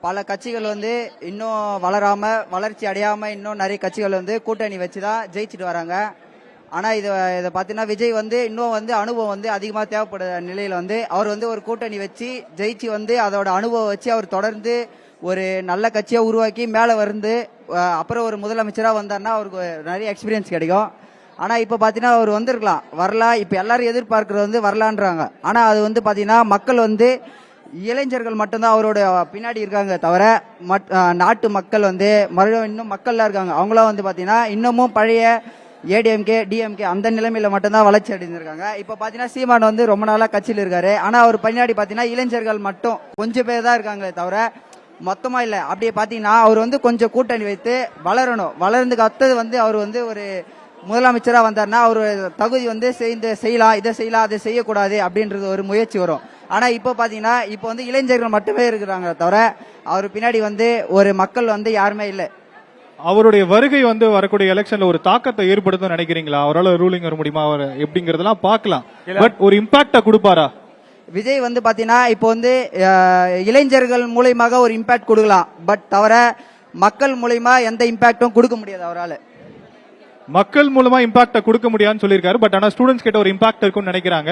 பல கட்சிகள் வந்து இன்னும் வளர்ச்சி அடையாம இன்னும் நிறைய கட்சிகள் வந்து கூட்டணி வச்சுதான் ஜெயிச்சுட்டு வராங்க. ஆனா இதை பாத்தீங்கன்னா விஜய் வந்து இன்னும் வந்து அனுபவம் வந்து அதிகமா தேவைப்படுற நிலையில வந்து அவர் வந்து ஒரு கூட்டணி வச்சு ஜெயிச்சு வந்து அதோட அனுபவம் வச்சு அவர் தொடர்ந்து ஒரு நல்ல கட்சியா உருவாக்கி மேல வந்து அப்புறம் ஒரு முதலமைச்சரா வந்தாருன்னா அவருக்கு நிறைய எக்ஸ்பீரியன்ஸ் கிடைக்கும். ஆனா இப்ப பாத்தீங்கன்னா அவர் வந்திருக்கலாம், வரலாம். இப்ப எல்லாரும் எதிர்பார்க்கறது வந்து வரலான்றாங்க. ஆனா அது வந்து பாத்தீங்கன்னா மக்கள் வந்து இளைஞர்கள் மட்டும்தான் அவரோட பின்னாடி இருக்காங்க தவிர நாட்டு மக்கள் வந்து மறுபடியும் இன்னும் மக்கள்லாம் இருக்காங்க. அவங்களாம் வந்து பாத்தீங்கன்னா இன்னமும் பழைய ஏடிஎம்கே டிஎம்கே அந்த நிலைமையில மட்டும்தான் வளர்ச்சி அடைஞ்சிருக்காங்க. இப்ப பாத்தீங்கன்னா சீமான் வந்து ரொம்ப நாளா கட்சியில் இருக்காரு. ஆனா அவர் பின்னாடி பாத்தீங்கன்னா இளைஞர்கள் மட்டும் கொஞ்சம் பேர் தான் இருக்காங்களே தவிர மொத்தமா இல்ல. அப்படியே பாத்தீங்கன்னா அவர் வந்து கொஞ்சம் கூட்டணி வைத்து வளரணும். வளர்ந்துக்கு அடுத்தது வந்து அவர் வந்து ஒரு முதலமைச்சரா வந்தாருன்னா அவரு தகுதி வந்து செய்யலாம், இதை செய்யலாம், அதை செய்யக்கூடாது அப்படின்றது ஒரு முயற்சி வரும். ஆனா இப்ப பாத்தீங்கன்னா இப்ப வந்து இளைஞர்கள் மட்டுமே இருக்கிறாங்க தவிர அவர் பின்னாடி வந்து ஒரு மக்கள் வந்து யாருமே இல்லை. அவருடைய வருகை வந்து வரக்கூடிய எலெக்ஷன்ல ஒரு தாக்கத்தை ஏற்படுத்தும் நினைக்கிறீங்களா? அவரால் ரூலிங் வர முடியுமா அவர் எப்படிங்கறதெல்லாம் பார்க்கலாம். பட் ஒரு இம்பாக்ட கொடுப்பாரா? விஜய் வந்து பாத்தீங்கன்னா இப்போ வந்து இளைஞர்கள் மூலமாக ஒரு இம்பாக்ட் கொடுக்கலாம். பட் தவிர மக்கள் மூலமா எந்த இம்பாக்டும் கொடுக்க முடியாது அவரால். மக்கள் மூலமா இம்பாக்ட கொடுக்க முடியாதுன்னு சொல்லியிருக்காரு. பட் ஆனா ஸ்டூடெண்ட்ஸ் கிட்ட ஒரு இம்பாக்ட் இருக்கும்னு நினைக்கிறாங்க.